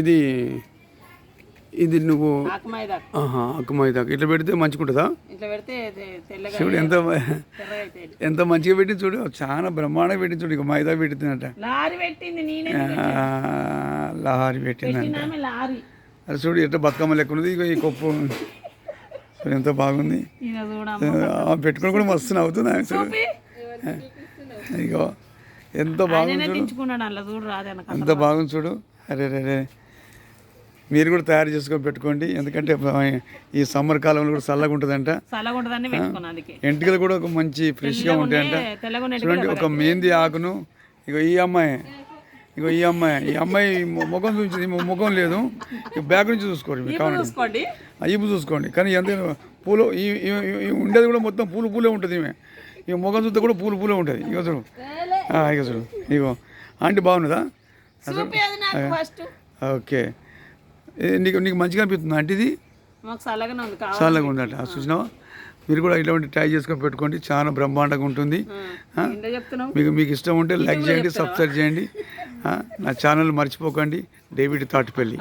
ఇది ఇది నువ్వు ఆకుమైదాకు ఇట్లా పెడితే మంచిగుంటుందా? చూడు ఎంత మంచిగా పెట్టింది చూడు, చాలా బ్రహ్మాండంగా పెట్టింది చూడు. ఇక మైదా పెట్టిందంట, లారీ పెట్టిందంట. అది చూడు ఎట్లా బతుకమ్మ లెక్క ఉన్నది. ఇక ఈ కొప్పు ఎంత బాగుంది, పెట్టుకుని కూడా మస్తు అవుతుంది. ఇగో ఎంత బాగుంది చూడు, ఎంత బాగుంది చూడు. అరే రే మీరు కూడా తయారు చేసుకొని పెట్టుకోండి, ఎందుకంటే ఈ సమ్మర్ కాలంలో కూడా చల్లగా ఉంటుందంట. ఎంటికలు కూడా ఒక మంచి ఫ్రెష్గా ఉంటాయంట. చూడండి ఒక మెహందీ ఆకును. ఇగో ఈ అమ్మాయి ముఖం చూసి ముఖం లేదు, బ్యాక్ నుంచి చూసుకోండి, మీకు కావాలి ఈపు చూసుకోండి. కానీ ఎంత పూలు ఉండేది కూడా మొత్తం పూలే ఉంటుంది. ఇక ముఖం చూస్తే కూడా పూలే ఉంటుంది. ఇక చూడు, ఇక చూడు. ఇగో ఆంటీ బాగున్నదా? ఓకే, నీకు మంచిగా అనిపిస్తుంది అంటే ఇది చల్లగా ఉందట. చూసినావా? మీరు కూడా ఇట్లాంటి ట్రై చేసుకొని పెట్టుకోండి, చాలా బ్రహ్మాండంగా ఉంటుంది. మీకు ఇష్టం ఉంటే లైక్ చేయండి, సబ్స్క్రైబ్ చేయండి. నా ఛానల్ మర్చిపోకండి, డేవిడ్ తాటిపల్లి.